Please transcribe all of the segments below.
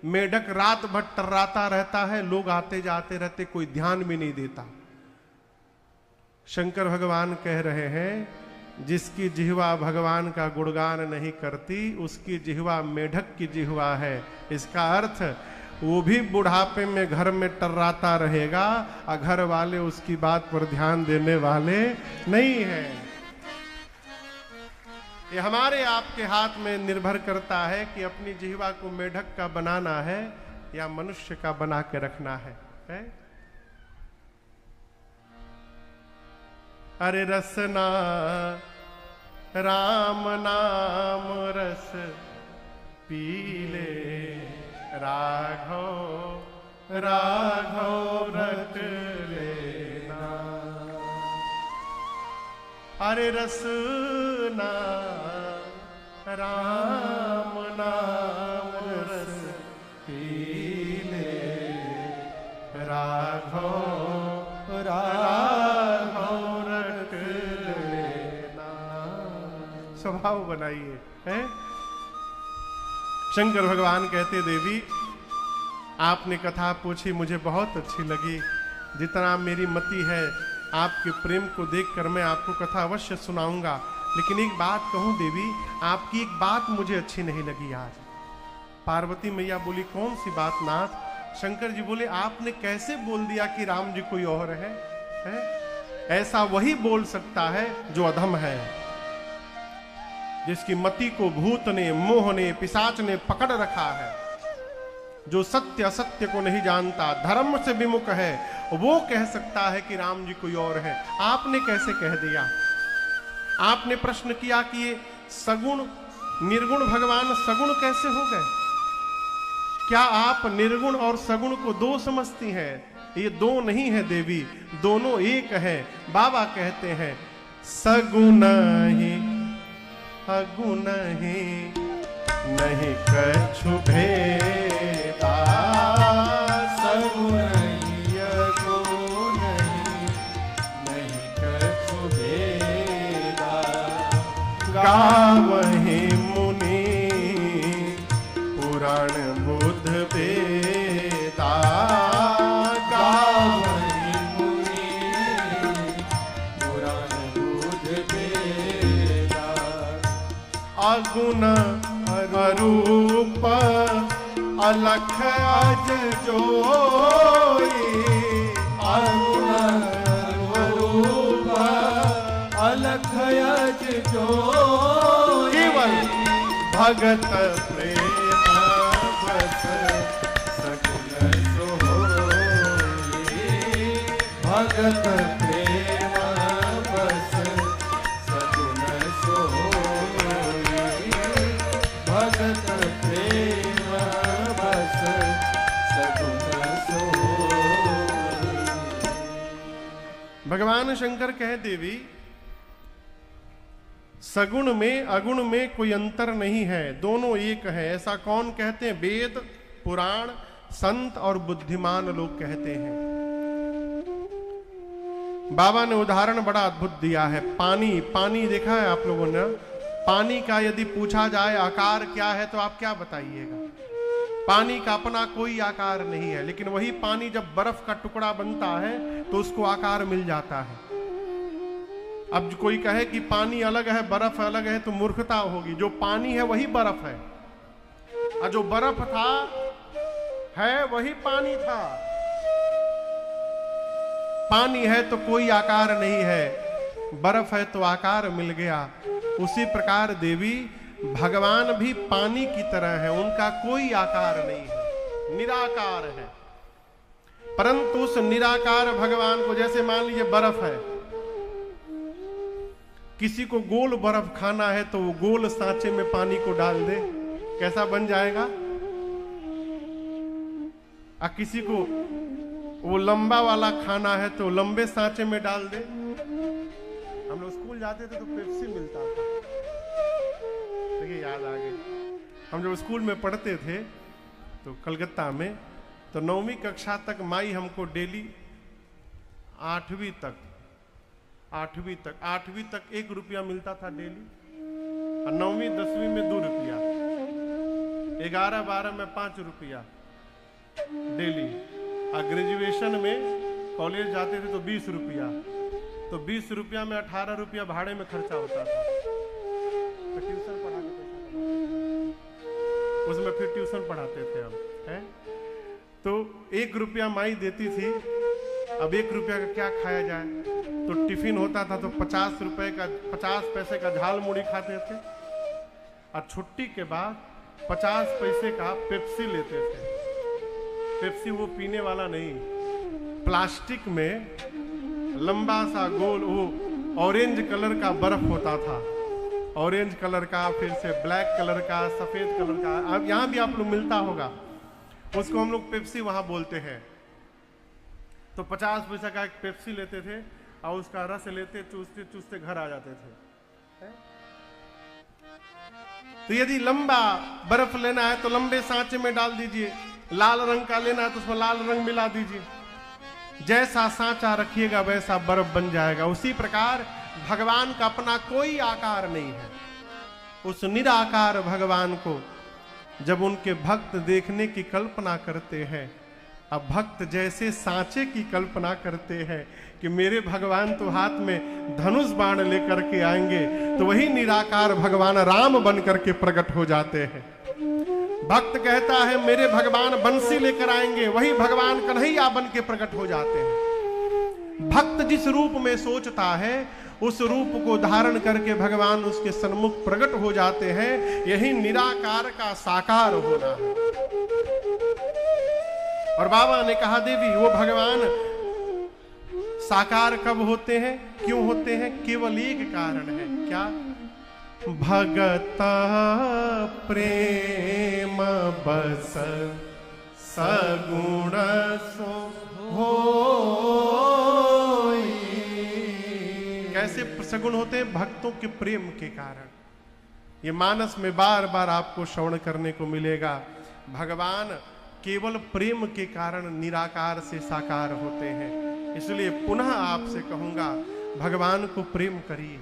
मेढक रात भर टर्राता रहता है, लोग आते जाते रहते, कोई ध्यान भी नहीं देता। शंकर भगवान कह रहे हैं जिसकी जिह्वा भगवान का गुणगान नहीं करती उसकी जिह्वा मेढक की जिह्वा है। इसका अर्थ वो भी बुढ़ापे में घर में टर्राता रहेगा और घर वाले उसकी बात पर ध्यान देने वाले नहीं हैं। ये हमारे आपके हाथ में निर्भर करता है कि अपनी जिह्वा को मेढक का बनाना है या मनुष्य का बना के रखना है? अरे रसना राम नाम रस पीले, राघव राघव रट लेना। अरे रसना राम नाम रस पीले, राघव राघव रट लेना। स्वभाव बनाइए, हैं? शंकर भगवान कहते देवी आपने कथा पूछी, मुझे बहुत अच्छी लगी। जितना मेरी मति है आपके प्रेम को देखकर मैं आपको कथा अवश्य सुनाऊंगा। लेकिन एक बात कहूं देवी, आपकी एक बात मुझे अच्छी नहीं लगी आज। पार्वती मैया बोली कौन सी बात नाथ? शंकर जी बोले आपने कैसे बोल दिया कि राम जी कोई और है? ऐसा वही बोल सकता है जो अधम है, जिसकी मति को भूत ने, मोह ने, पिशाच ने पकड़ रखा है, जो सत्य असत्य को नहीं जानता, धर्म से विमुख है, वो कह सकता है कि राम जी कोई और है। आपने कैसे कह दिया? आपने प्रश्न किया कि ये सगुण निर्गुण भगवान सगुण कैसे हो गए? क्या आप निर्गुण और सगुण को दो समझती हैं? ये दो नहीं है देवी, दोनों एक है। बाबा कहते हैं सगुण ही अगुण ही नहीं कछु भेदा, सगुण ही अगुण ही नहीं कछु भेदा। गावहि मुनि पुराण बुद्ध वेदा, गावहि मुनि पुराण बुद्ध वेदा। अगुण अरूप अलख अज जोई, अगुण अरूप अलख अज जोई। केवल भगत प्रेम बस सगुण सोई, भगत प्रेम बस सगुण सोई, भगत प्रेम बस सगुण सोई। भगवान शंकर कहे देवी सगुण में अगुण में कोई अंतर नहीं है, दोनों एक है। ऐसा कौन कहते हैं? वेद, पुराण, संत और बुद्धिमान लोग कहते हैं। बाबा ने उदाहरण बड़ा अद्भुत दिया है। पानी, पानी देखा है आप लोगों ने? पानी का यदि पूछा जाए आकार क्या है तो आप क्या बताइएगा? पानी का अपना कोई आकार नहीं है, लेकिन वही पानी जब बर्फ का टुकड़ा बनता है तो उसको आकार मिल जाता है। अब कोई कहे कि पानी अलग है बर्फ अलग है तो मूर्खता होगी। जो पानी है वही बर्फ है, और जो बर्फ था है वही पानी था। पानी है तो कोई आकार नहीं है, बर्फ है तो आकार मिल गया। उसी प्रकार देवी भगवान भी पानी की तरह है, उनका कोई आकार नहीं है, निराकार है। परंतु उस निराकार भगवान को, जैसे मान लीजिए बर्फ है, किसी को गोल बर्फ खाना है तो वो गोल सांचे में पानी को डाल दे, कैसा बन जाएगा? और किसी को वो लंबा वाला खाना है तो लंबे सांचे में डाल दे। हम लोग स्कूल जाते थे तो पेप्सी मिलता था, देखिए याद आ गई। हम जब स्कूल में पढ़ते थे तो कलकत्ता में, तो 9वीं कक्षा तक माई हमको डेली 8वीं तक 1 रुपया मिलता था डेली, और 9वीं 10वीं में 2 रुपया। 11-12 में 5 रुपया डेली। और ग्रेजुएशन में कॉलेज जाते थे तो 20 रुपया, तो 20 रुपया में 18 रुपया भाड़े में खर्चा होता था। तो ट्यूशन पढ़ा के पैसा उसमें फिर ट्यूशन पढ़ाते थे हम, है? तो 1 रुपया माई देती थी। अब 1 रुपया का क्या खाया जाए, तो टिफिन होता था तो 50 रुपए का 50 पैसे का झाल मुड़ी खाते थे, और छुट्टी के बाद 50 पैसे का पेप्सी लेते थे। पेप्सी वो पीने वाला नहीं, प्लास्टिक में लंबा सा गोल वो ऑरेंज कलर का बर्फ होता था, ऑरेंज कलर का, फिर से ब्लैक कलर का, सफेद कलर का। अब यहाँ भी आप लोग मिलता होगा, उसको हम लोग पेप्सी वहां बोलते हैं। तो 50 पैसा का एक पेप्सी लेते थे और उसका रस लेते, चूसते चूसते घर आ जाते थे। तो यदि लंबा बर्फ लेना है तो लंबे सांचे में डाल दीजिए, लाल रंग का लेना है तो उसमें लाल रंग मिला दीजिए। जैसा सांचा रखिएगा वैसा बर्फ बन जाएगा। उसी प्रकार भगवान का अपना कोई आकार नहीं है। उस निराकार भगवान को जब उनके भक्त देखने की कल्पना करते हैं, अब भक्त जैसे सांचे की कल्पना करते हैं कि मेरे भगवान तो हाथ में धनुष बाण लेकर के आएंगे, तो वही निराकार भगवान राम बन करके प्रकट हो जाते हैं। भक्त कहता है मेरे भगवान बंसी लेकर आएंगे, वही भगवान कन्हैया बन के प्रकट हो जाते हैं। भक्त जिस रूप में सोचता है उस रूप को धारण करके भगवान उसके सन्मुख प्रकट हो जाते हैं। यही निराकार का साकार होना है। और बाबा ने कहा देवी वो भगवान साकार कब होते हैं, क्यों होते हैं? केवल एक कारण है, क्या? भगता प्रेम बस सगुण सो होई। कैसे सगुण होते हैं? भक्तों के प्रेम के कारण। ये मानस में बार बार आपको श्रवण करने को मिलेगा। भगवान केवल प्रेम के कारण निराकार से साकार होते हैं। इसलिए पुनः आपसे कहूंगा भगवान को प्रेम करिए।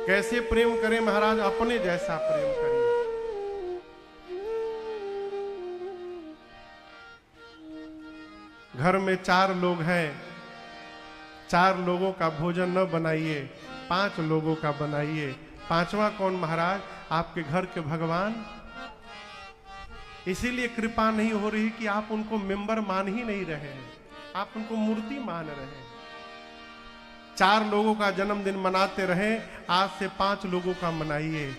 कैसे प्रेम करें महाराज? अपने जैसा प्रेम करिए। घर में 4 लोग हैं, 4 लोगों का भोजन न बनाइए, 5 लोगों का बनाइए। 5वां कौन महाराज? आपके घर के भगवान। इसीलिए कृपा नहीं हो रही कि आप उनको मेंबर मान ही नहीं रहे हैं, आप उनको मूर्ति मान रहे हैं। 4 लोगों का जन्मदिन मनाते रहें, आज से 5 लोगों का मनाइए।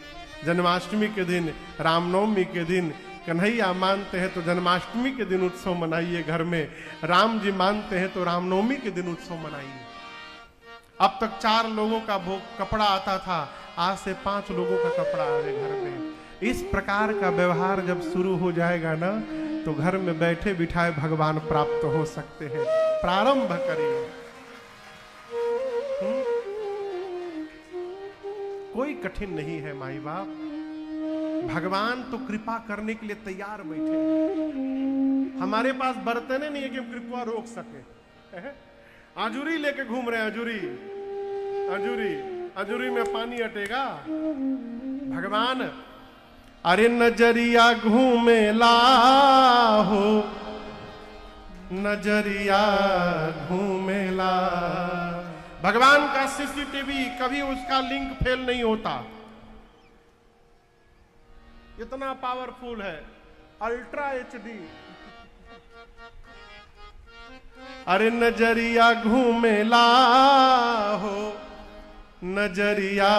जन्माष्टमी के दिन, रामनवमी के दिन कन्हैया मानते हैं तो जन्माष्टमी के दिन उत्सव मनाइए घर में। राम जी मानते हैं तो रामनवमी के दिन उत्सव मनाइए। अब तक 4 लोगों का कपड़ा आता था, आज से 5 लोगों का कपड़ा आए घर में। इस प्रकार का व्यवहार जब शुरू हो जाएगा ना, तो घर में बैठे बिठाए भगवान प्राप्त हो सकते हैं। प्रारंभ करिए। कोई कठिन नहीं है माई बाप। भगवान तो कृपा करने के लिए तैयार बैठे हैं। हमारे पास बर्तन नहीं है कि हम कृपा रोक सके। आजुरी लेके घूम रहे हैं, आजुरी आजुरी आजुरी में पानी अटेगा। भगवान अरे नजरिया घूमेला हो, नजरिया घूमेला। भगवान का सीसीटीवी कभी उसका लिंक फेल नहीं होता, इतना पावरफुल है, अल्ट्रा HD। अरे नजरिया घूमेला हो, नजरिया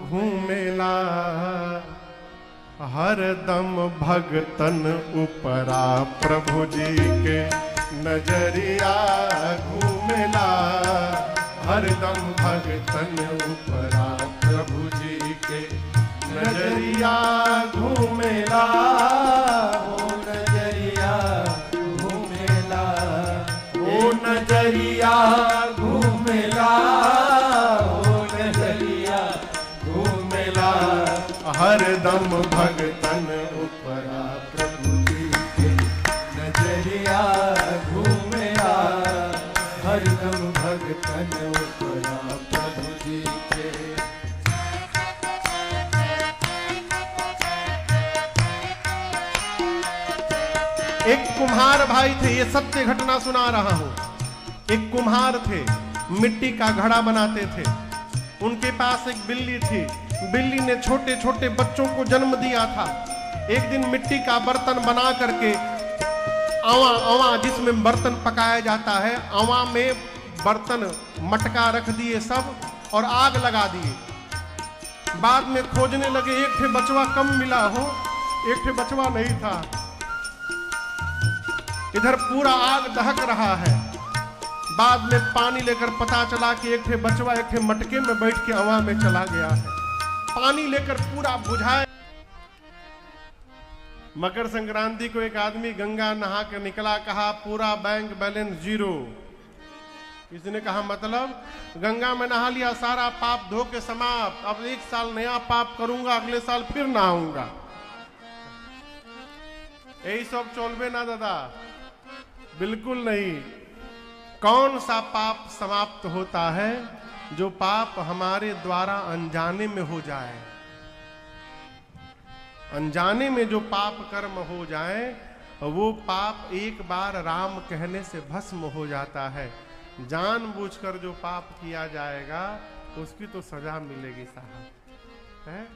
घूमेला। हरदम भगतन उपरा प्रभु जी के नजरिया घूमेला। हरदम भगतन उपरा प्रभु जी के नजरिया घूमेला। ओ नजरिया घूमेला, ओ नजरिया घूमेला, ओ नजरिया घूमेला। हरदम भगतन उपरा प्रभु जी के नजरिया घूमेला। हरदम भगतन उपरा प्रभु जी के। एक कुम्हार भाई थे, ये सत्य घटना सुना रहा हूं। एक कुम्हार थे, मिट्टी का घड़ा बनाते थे। उनके पास एक बिल्ली थी। बिल्ली ने छोटे छोटे बच्चों को जन्म दिया था। एक दिन मिट्टी का बर्तन बना करके अवा जिसमें बर्तन पकाया जाता है, अवा में बर्तन मटका रख दिए सब और आग लगा दिए। बाद में खोजने लगे, एक ठे बचवा कम मिला हो, एक ठे बचवा नहीं था। इधर पूरा आग दहक रहा है। बाद में पानी लेकर पता चला कि एक ठे बचवा एक ठे मटके में बैठ के अवा में चला गया है। पानी लेकर पूरा बुझाए। मकर संक्रांति को एक आदमी गंगा नहा कर निकला, कहा पूरा बैंक बैलेंस 0। इसने कहा मतलब? गंगा में नहा लिया, सारा पाप धो के समाप्त, अब 1 साल नया पाप करूंगा, अगले साल फिर नहाऊंगा। यही सब चलबे ना दादा, बिल्कुल नहीं। कौन सा पाप समाप्त होता है? जो पाप हमारे द्वारा अनजाने में हो जाए। अनजाने में जो पाप कर्म हो जाए, वो पाप एक बार राम कहने से भस्म हो जाता है। जानबूझकर जो पाप किया जाएगा उसकी तो सजा मिलेगी साहब, है?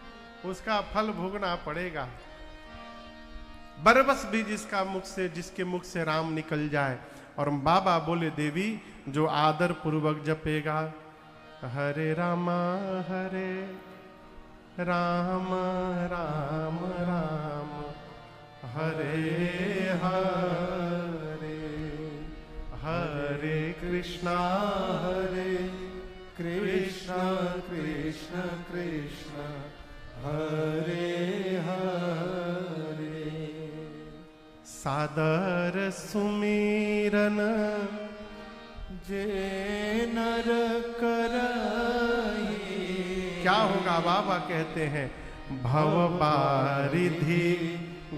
उसका फल भोगना पड़ेगा। बरबस भी जिसके मुख से राम निकल जाए। और बाबा बोले देवी, जो आदर पूर्वक जपेगा हरे राम राम राम राम हरे हरे, हरे कृष्णा कृष्ण कृष्ण हरे हरे। सादर सुमिरन जे नर कराई। क्या होगा? बाबा कहते हैं भव बारिधि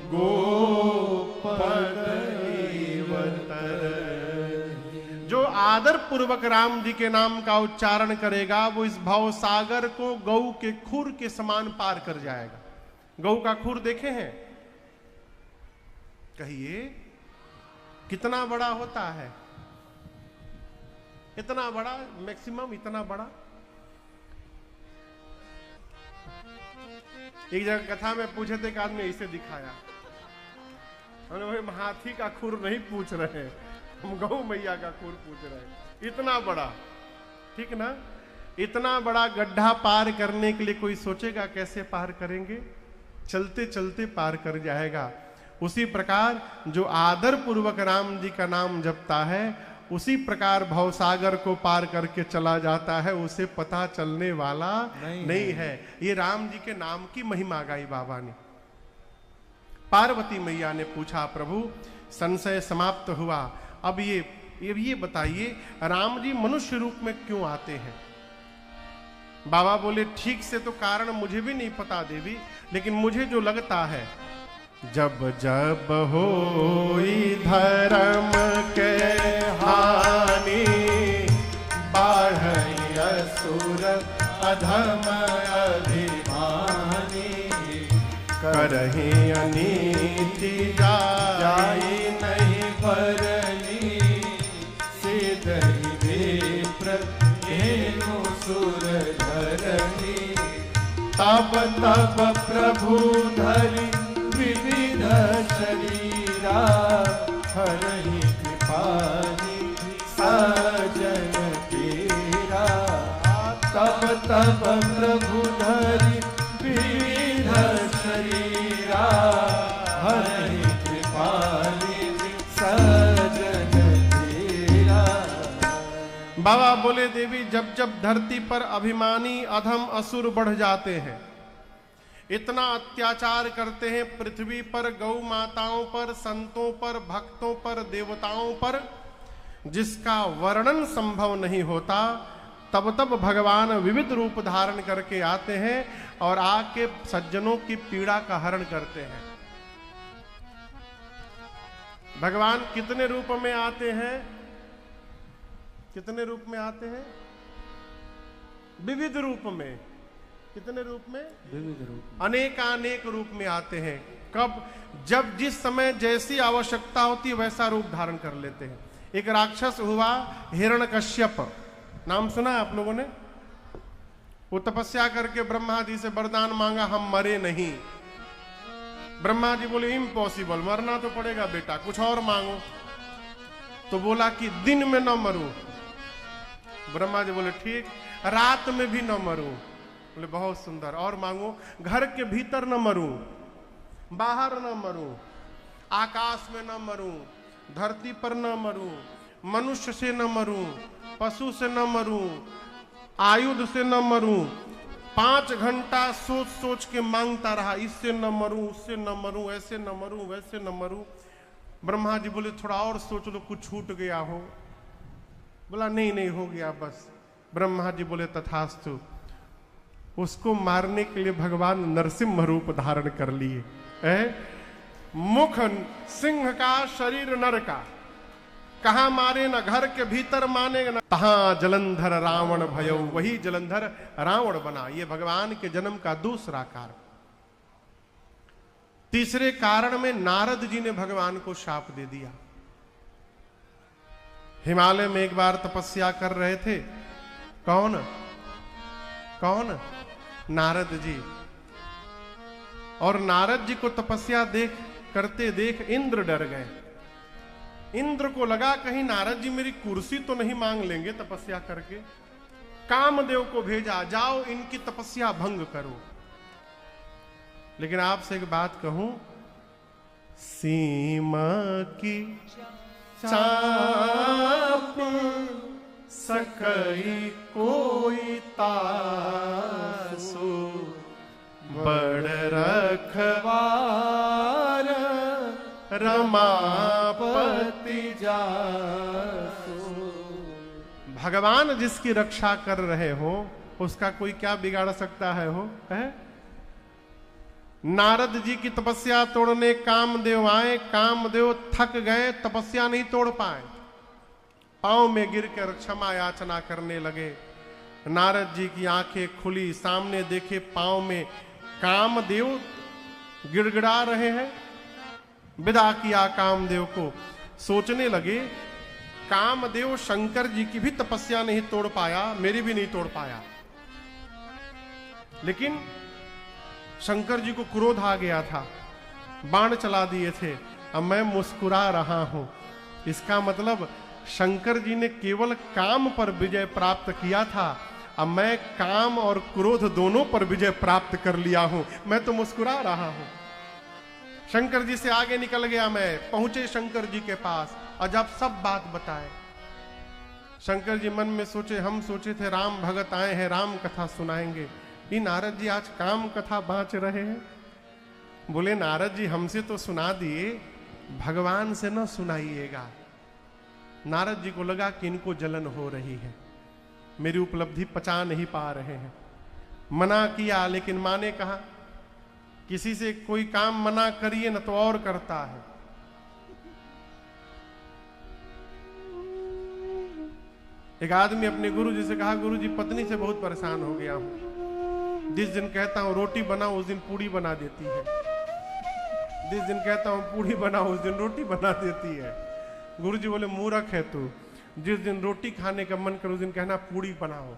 गोपद जो आदर पूर्वक राम जी के नाम का उच्चारण करेगा, वो इस भव सागर को गौ के खुर के समान पार कर जाएगा। गौ का खुर देखे हैं? कहिए कितना बड़ा होता है? इतना बड़ा, मैक्सिमम इतना बड़ा। एक जगह कथा में पूछे थे, एक आदमी इसे दिखाया। हम हाथी का खुर नहीं पूछ रहे, हम गौ मैया का खुर पूछ रहे हैं। इतना बड़ा, ठीक ना? इतना बड़ा गड्ढा पार करने के लिए कोई सोचेगा कैसे पार करेंगे? चलते चलते पार कर जाएगा। उसी प्रकार जो आदर पूर्वक राम जी का नाम जपता है, उसी प्रकार भवसागर को पार करके चला जाता है। उसे पता चलने वाला नहीं है। ये राम जी के नाम की महिमा गाई बाबा ने। पार्वती मैया ने पूछा, प्रभु संशय समाप्त हुआ, अब ये बताइए राम जी मनुष्य रूप में क्यों आते हैं? बाबा बोले, ठीक से तो कारण मुझे भी नहीं पता देवी, लेकिन मुझे जो लगता है, जब जब होई धर्म के हानि, बाढ़ई असुर अधम अभिमानी, करहि अनीति जाई नहीं परली, सिद्धि विप्र धेनु सुर धरनी, तब तब प्रभु धरि विविध शरीरा, हरहि कृपानि सजन पीरा, तब तब प्रभु धरि विविध शरीरा, हरहि कृपानि सजन पीरा। बाबा बोले, देवी जब जब धरती पर अभिमानी अधम असुर बढ़ जाते हैं, इतना अत्याचार करते हैं पृथ्वी पर, गौ माताओं पर, संतों पर, भक्तों पर, देवताओं पर, जिसका वर्णन संभव नहीं होता, तब तब भगवान विविध रूप धारण करके आते हैं और आके सज्जनों की पीड़ा का हरण करते हैं। भगवान कितने रूप में आते हैं? कितने रूप में आते हैं? विविध रूप में। कितने रूप में? विविध रूप। अनेकानेक रूप में आते हैं। कब? जब जिस समय जैसी आवश्यकता होती है वैसा रूप धारण कर लेते हैं। एक राक्षस हुआ हिरण्यकश्यप, नाम सुना है आप लोगों ने? वो तपस्या करके ब्रह्मा जी से वरदान मांगा, हम मरे नहीं। ब्रह्मा जी बोले इम्पॉसिबल, मरना तो पड़ेगा बेटा, कुछ और मांगो। तो बोला कि दिन में न मरूं। ब्रह्मा जी बोले ठीक, रात में भी न मरूं। बोले बहुत सुंदर, और मांगो। घर के भीतर न मरूं, बाहर न मरूं, आकाश में न मरूं, धरती पर न मरूं, मनुष्य से न मरूं, पशु से न मरूं, आयुध से न मरूं। 5 घंटा सोच सोच के मांगता रहा, इससे न मरूं, उससे न मरूं, ऐसे न मरूं, वैसे न मरूं। ब्रह्मा जी बोले थोड़ा और सोच लो, कुछ छूट गया हो। बोला नहीं नहीं, हो गया बस। ब्रह्मा जी बोले तथास्तु। उसको मारने के लिए भगवान नरसिंह रूप धारण कर लिए। मुख सिंह का, शरीर नर का। कहां मारे? न घर के भीतर माने, न तहां जलंधर रावण भयो। वही जलंधर रावण बना। ये भगवान के जन्म का दूसरा कारण। तीसरे कारण में नारद जी ने भगवान को शाप दे दिया। हिमालय में एक बार तपस्या कर रहे थे। कौन? नारद जी। और नारद जी को तपस्या करते देख इंद्र डर गए। इंद्र को लगा कहीं नारद जी मेरी कुर्सी तो नहीं मांग लेंगे तपस्या करके। कामदेव को भेजा, जाओ इनकी तपस्या भंग करो। लेकिन आपसे एक बात कहूं, सीमा की चाप सकई कोई तासु, बड़ रखवार रमापति जासु। भगवान जिसकी रक्षा कर रहे हो उसका कोई क्या बिगाड़ सकता है? नारद जी की तपस्या तोड़ने कामदेव आए। कामदेव थक गए, तपस्या नहीं तोड़ पाए, पांव में गिरकर क्षमा याचना करने लगे। नारद जी की आंखें खुली, सामने देखे पांव में कामदेव गिड़गिड़ा रहे हैं। विदा किया कामदेव को। सोचने लगे कामदेव शंकर जी की भी तपस्या नहीं तोड़ पाया, मेरी भी नहीं तोड़ पाया। लेकिन शंकर जी को क्रोध आ गया था, बाण चला दिए थे। अब मैं मुस्कुरा रहा हूं, इसका मतलब शंकर जी ने केवल काम पर विजय प्राप्त किया था, अब मैं काम और क्रोध दोनों पर विजय प्राप्त कर लिया हूं। मैं तो मुस्कुरा रहा हूं। शंकर जी से आगे निकल गया मैं। पहुंचे शंकर जी के पास और जब सब बात बताए, शंकर जी मन में सोचे, हम सोचे थे राम भगत आए हैं, राम कथा सुनाएंगे। ये नारद जी आज काम कथा बांच रहे हैं। बोले नारद जी हमसे तो सुना दिए, भगवान से न सुनाइएगा। नारद जी को लगा कि इनको जलन हो रही है, मेरी उपलब्धि पचा नहीं पा रहे हैं। मना किया, लेकिन मां ने कहा किसी से कोई काम मना करिए न तो और करता है। एक आदमी अपने गुरु जी से कहा, गुरु जी पत्नी से बहुत परेशान हो गया हूं। जिस दिन कहता हूं रोटी बनाओ उस दिन पूड़ी बना देती है, जिस दिन कहता हूं पूड़ी बनाओ उस दिन रोटी बना देती है। गुरु जी बोले मूर्ख है तू, जिस दिन रोटी खाने का मन करे उस दिन कहना पूड़ी बनाओ।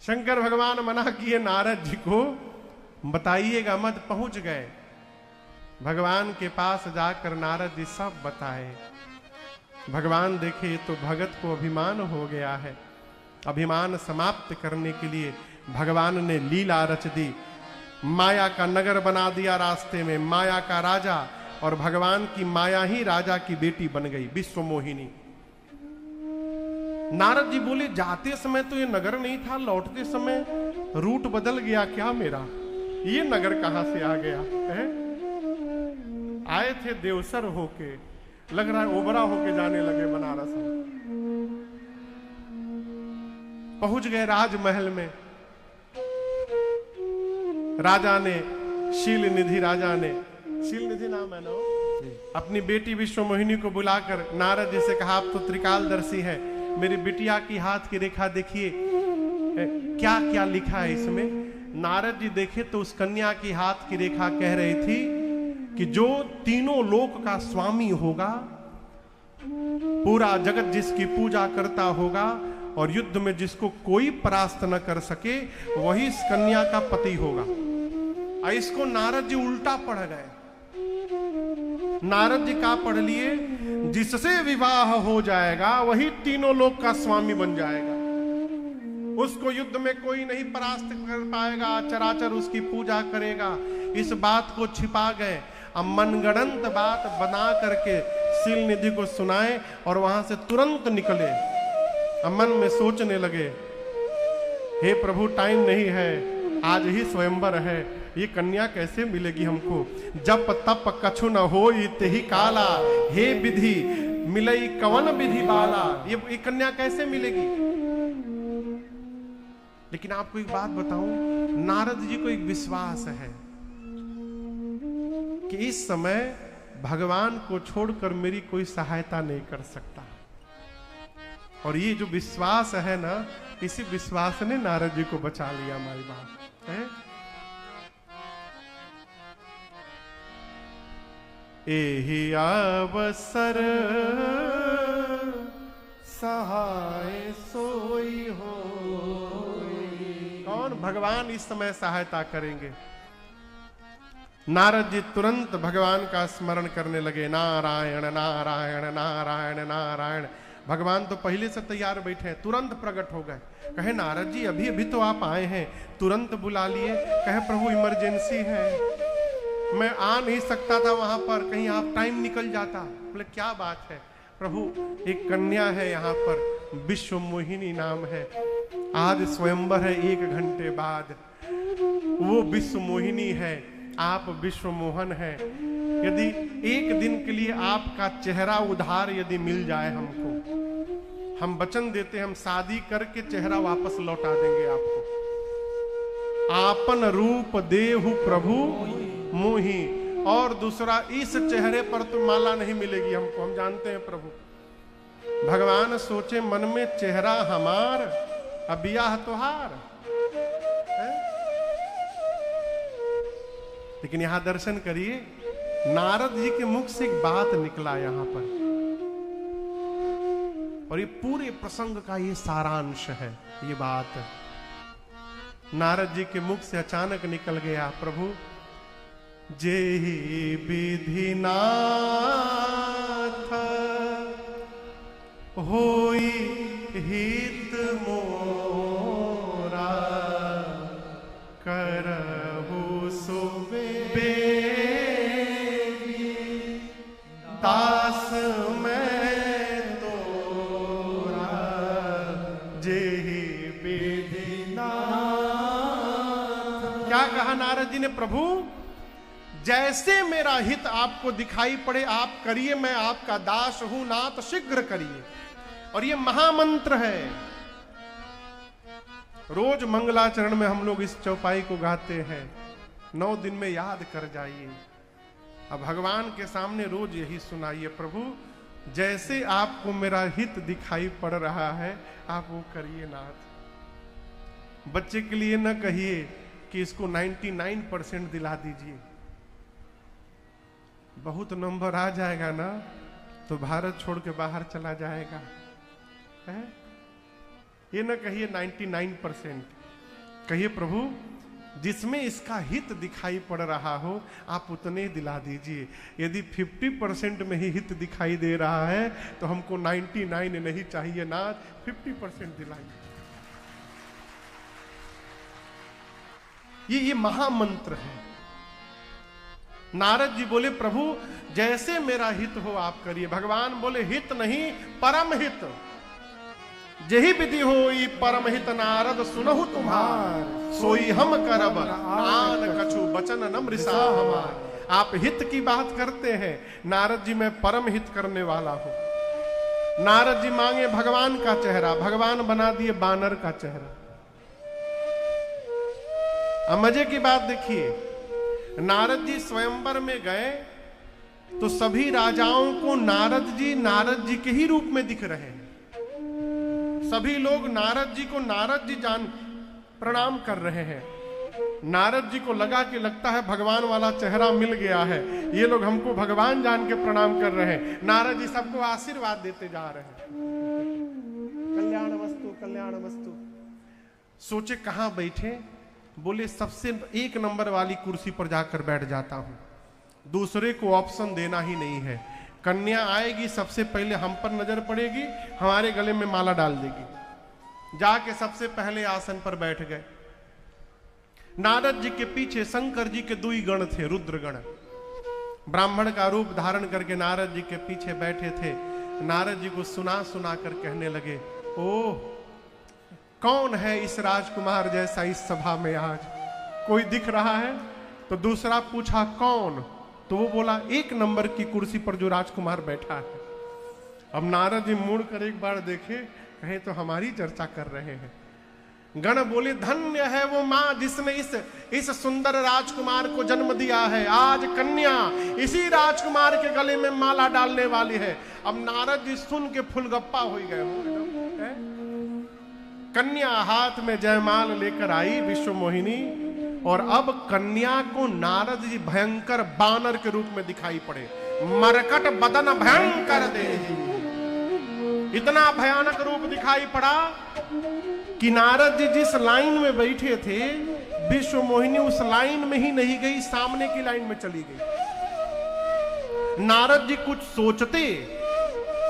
शंकर भगवान मना किए नारद जी को, बताइएगा मत। पहुंच गए भगवान के पास, जाकर नारद जी सब बताए। भगवान देखे तो भगत को अभिमान हो गया है। अभिमान समाप्त करने के लिए भगवान ने लीला रच दी। माया का नगर बना दिया रास्ते में, माया का राजा, और भगवान की माया ही राजा की बेटी बन गई, विश्व मोहिनी। नारद जी बोले जाते समय तो ये नगर नहीं था, लौटते समय रूट बदल गया क्या मेरा? ये नगर कहां से आ गया है? आए थे देवसर होके, लग रहा है ओबरा होके जाने लगे बनारस। पहुंच गए राजमहल में। राजा ने, शील निधि राजा ने, शील निधि नाम है ना, अपनी बेटी विश्व मोहिनी को बुलाकर नारद जी से कहा, आप तो त्रिकालदर्शी है, मेरी बिटिया की हाथ की रेखा देखिए, क्या क्या लिखा है इसमें। नारद जी देखे तो उस कन्या की हाथ की रेखा कह रही थी कि जो तीनों लोक का स्वामी होगा, पूरा जगत जिसकी पूजा करता होगा और युद्ध में जिसको कोई परास्त न कर सके, वही इस कन्या का पति होगा। इसको नारद जी उल्टा पढ़ गए। नारद जी का पढ़ लिए, जिससे विवाह हो जाएगा वही तीनों लोक का स्वामी बन जाएगा, उसको युद्ध में कोई नहीं परास्त कर पाएगा, चराचर उसकी पूजा करेगा। इस बात को छिपा गए। अब मनगढ़ंत बात बना करके शील निधि को सुनाए और वहां से तुरंत निकले। अब मन में सोचने लगे, हे प्रभु टाइम नहीं है, आज ही स्वयंवर है, ये कन्या कैसे मिलेगी हमको। जप तप कछु न होई तेहि काला, हे विधि मिलई कवन विधि बाला। ये कन्या कैसे मिलेगी। लेकिन आपको एक बात बताऊं, नारद जी को एक विश्वास है कि इस समय भगवान को छोड़कर मेरी कोई सहायता नहीं कर सकता। और ये जो विश्वास है ना, इसी विश्वास ने नारद जी को बचा लिया। हमारी बात है, एहि अवसर सहाय सोई हो। कौन? भगवान इस समय सहायता करेंगे। नारद जी तुरंत भगवान का स्मरण करने लगे, नारायण नारायण नारायण नारायण। भगवान तो पहले से तैयार बैठे हैं, तुरंत प्रकट हो गए। कहे नारद जी अभी अभी तो आप आए हैं, तुरंत बुला लिए। कहे प्रभु इमरजेंसी है, मैं आ नहीं सकता था वहां पर, कहीं आप टाइम निकल जाता। बोले क्या बात है प्रभु, एक कन्या है यहाँ पर, विश्व मोहिनी नाम है, आज स्वयंवर है 1 घंटे बाद। वो विश्व मोहिनी है, आप विश्व मोहन है। यदि 1 दिन के लिए आपका चेहरा उधार यदि मिल जाए हमको, हम वचन देते हम शादी करके चेहरा वापस लौटा देंगे आपको। आपन रूप देहु प्रभु मोही। और दूसरा, इस चेहरे पर तो माला नहीं मिलेगी हमको, हम जानते हैं प्रभु। भगवान सोचे मन में, चेहरा हमार अब ब्याह तोहार। लेकिन यहां दर्शन करिए, नारद जी के मुख से एक बात निकला यहां पर, और ये पूरे प्रसंग का ये सारांश है। ये बात नारद जी के मुख से अचानक निकल गया, प्रभु जेहि विधि नाथ होई हित मोरा, करहु सो दास मैं तोरा, जेहि विधि नाथ। क्या कहा नारद जी ने, प्रभु जैसे मेरा हित आपको दिखाई पड़े आप करिए, मैं आपका दास हूं, नाथ शीघ्र करिए। और ये महामंत्र है, रोज मंगलाचरण में हम लोग इस चौपाई को गाते हैं, 9 दिन में याद कर जाइए। अब भगवान के सामने रोज यही सुनाइए, प्रभु जैसे आपको मेरा हित दिखाई पड़ रहा है आप वो करिए नाथ। बच्चे के लिए न कहिए कि इसको 99% दिला दीजिए, बहुत नंबर आ जाएगा ना तो भारत छोड़ के बाहर चला जाएगा, है? ये न कहिए 99%, कहिए प्रभु जिसमें इसका हित दिखाई पड़ रहा हो आप उतने दिला दीजिए। यदि 50% में ही हित दिखाई दे रहा है तो हमको 99 नहीं चाहिए ना, 50% दिलाइए। ये महामंत्र है। नारद जी बोले प्रभु जैसे मेरा हित हो आप करिए। भगवान बोले हित नहीं परम हित, जेहि विधि होई परम हित नारद सुनहु तुम्हार, सोई हम करब आन कछु बचन न मृषा हमार। आप हित की बात करते हैं, नारद जी मैं परम हित करने वाला हूं। नारद जी मांगे भगवान का चेहरा, भगवान बना दिए बानर का चेहरा। अब मजे की बात देखिए, नारद जी स्वयंवर में गए तो सभी राजाओं को नारद जी के ही रूप में दिख रहे हैं। सभी लोग नारद जी को नारद जी जान प्रणाम कर रहे हैं। नारद जी को लगा कि लगता है भगवान वाला चेहरा मिल गया है, ये लोग हमको भगवान जान के प्रणाम कर रहे हैं। नारद जी सबको आशीर्वाद देते जा रहे हैं, कल्याण वस्तु कल्याण वस्तु। सोचे कहां बैठे, बोले सबसे एक नंबर वाली कुर्सी पर जाकर बैठ जाता हूं, दूसरे को ऑप्शन देना ही नहीं है। कन्या आएगी सबसे पहले हम पर नजर पड़ेगी, हमारे गले में माला डाल देगी। जाके सबसे पहले आसन पर बैठ गए। नारद जी के पीछे शंकर जी के 2 गण थे, रुद्र गण, ब्राह्मण का रूप धारण करके नारद जी के पीछे बैठे थे। नारद जी को सुना सुना कर कहने लगे, ओह कौन है इस राजकुमार जैसा इस सभा में आज, कोई दिख रहा है? तो दूसरा पूछा कौन, तो वो बोला 1 नंबर की कुर्सी पर जो राजकुमार बैठा है। अब नारद जी मुड़ कर एक बार देखे, कहे तो हमारी चर्चा कर रहे हैं। गण बोले धन्य है वो मां जिसने इस सुंदर राजकुमार को जन्म दिया है। आज कन्या इसी राजकुमार के गले में माला डालने वाली है। अब नारद जी सुन के फुलगप्पा हो गए होंगे। कन्या हाथ में जयमाल लेकर आई विश्व मोहिनी, और अब कन्या को नारद जी भयंकर बानर के रूप में दिखाई पड़े। मरकट बदन भयंकर दे, इतना भयानक रूप दिखाई पड़ा कि नारद जी जिस लाइन में बैठे थे, विश्व मोहिनी उस लाइन में ही नहीं गई, सामने की लाइन में चली गई। नारद जी कुछ सोचते,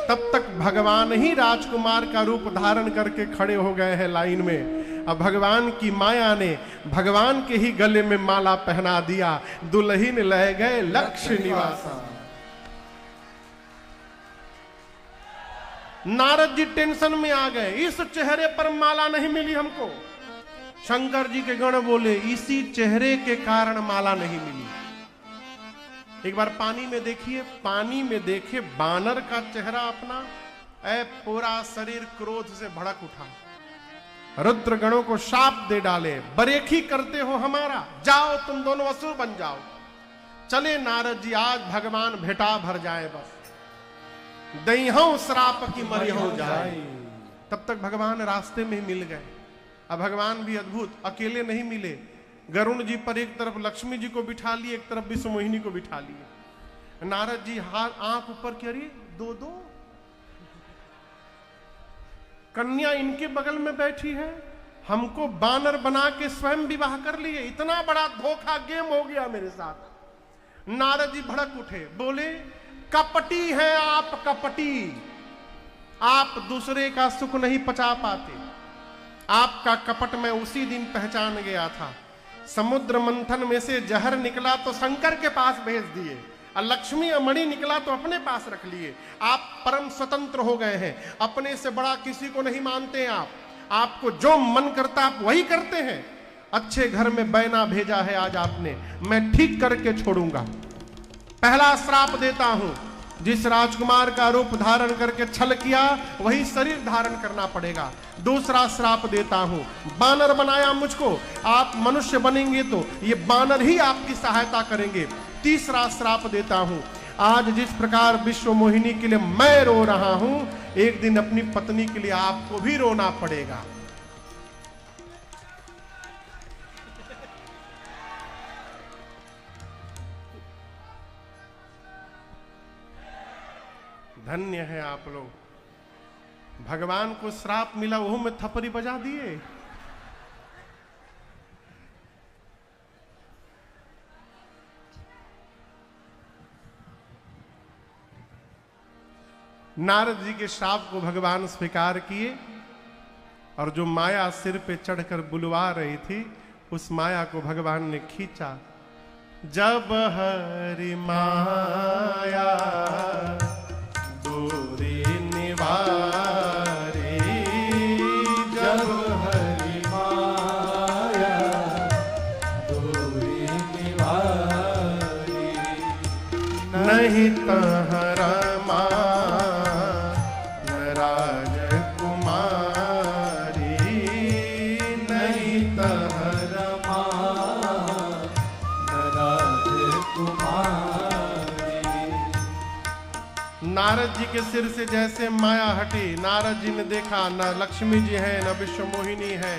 तब तक भगवान ही राजकुमार का रूप धारण करके खड़े हो गए हैं लाइन में। अब भगवान की माया ने भगवान के ही गले में माला पहना दिया। दुल्हीन लह गए लक्ष्य निवासा। नारद जी टेंशन में आ गए, इस चेहरे पर माला नहीं मिली हमको। शंकर जी के गण बोले इसी चेहरे के कारण माला नहीं मिली। एक बार पानी में देखिए, पानी में देखे बानर का चेहरा अपना, पूरा शरीर क्रोध से भड़क उठा। रुद्र गणों को शाप दे डाले, बरेखी करते हो हमारा, जाओ तुम दोनों असुर बन जाओ। चले नारद जी, आज भगवान भेटा भर जाए, बस दईहों श्राप की मरी हो जाए। तब तक भगवान रास्ते में ही मिल गए। अब भगवान भी अद्भुत, अकेले नहीं मिले। गरुण जी पर एक तरफ लक्ष्मी जी को बिठा लिए, एक तरफ विश्व मोहिनी को बिठा लिए। नारद जी हाथ आंख ऊपर की, अरे 2-2 कन्या इनके बगल में बैठी है, हमको बानर बना के स्वयं विवाह कर लिए, इतना बड़ा धोखा गेम हो गया मेरे साथ। नारद जी भड़क उठे, बोले कपटी है आप, कपटी। आप दूसरे का सुख नहीं पचा पाते। आपका कपट मैं उसी दिन पहचान गया था। समुद्र मंथन में से जहर निकला तो शंकर के पास भेज दिए, और लक्ष्मी मणि निकला तो अपने पास रख लिए। आप परम स्वतंत्र हो गए हैं, अपने से बड़ा किसी को नहीं मानते आप। आपको जो मन करता आप वही करते हैं। अच्छे घर में बैना भेजा है आज आपने, मैं ठीक करके छोड़ूंगा। पहला श्राप देता हूं, जिस राजकुमार का रूप धारण करके छल किया वही शरीर धारण करना पड़ेगा। दूसरा श्राप देता हूं, बानर बनाया मुझको, आप मनुष्य बनेंगे तो ये बानर ही आपकी सहायता करेंगे। तीसरा श्राप देता हूं, आज जिस प्रकार विश्व मोहिनी के लिए मैं रो रहा हूं, एक दिन अपनी पत्नी के लिए आपको भी रोना पड़ेगा। धन्य है आप लोग, भगवान को श्राप मिला, वो में थपरी बजा दिए। नारद जी के श्राप को भगवान स्वीकार किए, और जो माया सिर पे चढ़कर बुलवा रही थी, उस माया को भगवान ने खींचा। जब हरि माया दूरी निवारी, जब हरि माया दूरी निवारी, नहीं तहरा नारद जी के सिर से जैसे माया हटी, नारद जी ने देखा न लक्ष्मी जी है न विश्व मोहिनी है,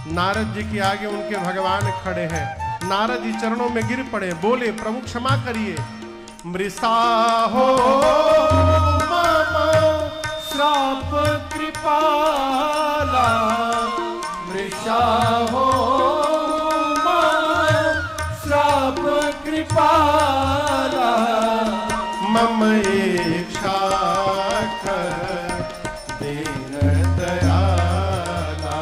नारद जी के आगे उनके भगवान खड़े हैं। नारद जी चरणों में गिर पड़े, बोले प्रभु क्षमा करिए। मृषा हो मम श्राप कृपाला, मृषा हो मम श्राप कृपाला, मम इच्छा कर दीन दयाला,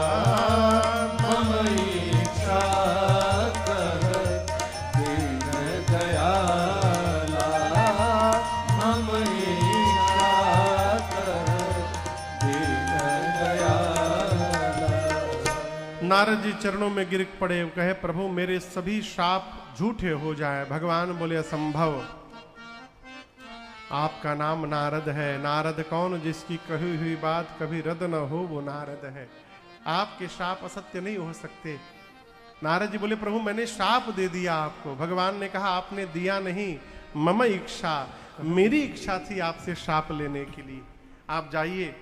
मम इच्छा कर दीन दयाला, मम इच्छा कर दीन दयाला। नारद जी चरणों में गिर पड़े, कहे प्रभु मेरे सभी श्राप झूठे हो जाए। भगवान बोले असंभव, आपका नाम नारद है। नारद कौन? जिसकी कही हुई बात कभी रद्द न हो, वो नारद है। आपके श्राप असत्य नहीं हो सकते। नारद जी बोले प्रभु मैंने श्राप दे दिया आपको। भगवान ने कहा आपने दिया नहीं, मम इच्छा, मेरी इच्छा थी आपसे श्राप लेने के लिए। आप जाइए,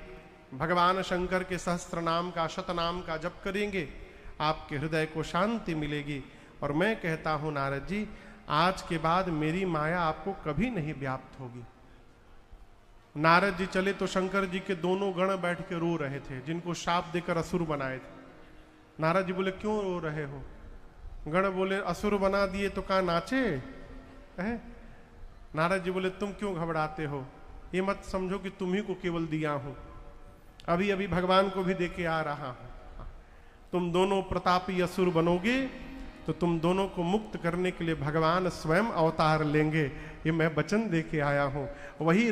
भगवान शंकर के सहस्त्र नाम का, शतनाम का जप करेंगे, आपके हृदय को शांति मिलेगी। और मैं कहता हूं नारद जी, आज के बाद मेरी माया आपको कभी नहीं व्याप्त होगी। नारद जी चले तो शंकर जी के दोनों गण बैठ के रो रहे थे, जिनको शाप देकर असुर बनाए थे। नारद जी बोले क्यों रो रहे हो? गण बोले असुर बना दिए तो कहा नाचे है? नारद जी बोले तुम क्यों घबराते हो? ये मत समझो कि तुम ही को केवल दिया हूं, अभी अभी भगवान को भी देके आ रहा हूं। तुम दोनों प्रतापी असुर बनोगे तो तुम दोनों को मुक्त करने के लिए भगवान स्वयं अवतार लेंगे। ये मैं वचन देके आया हूं। वही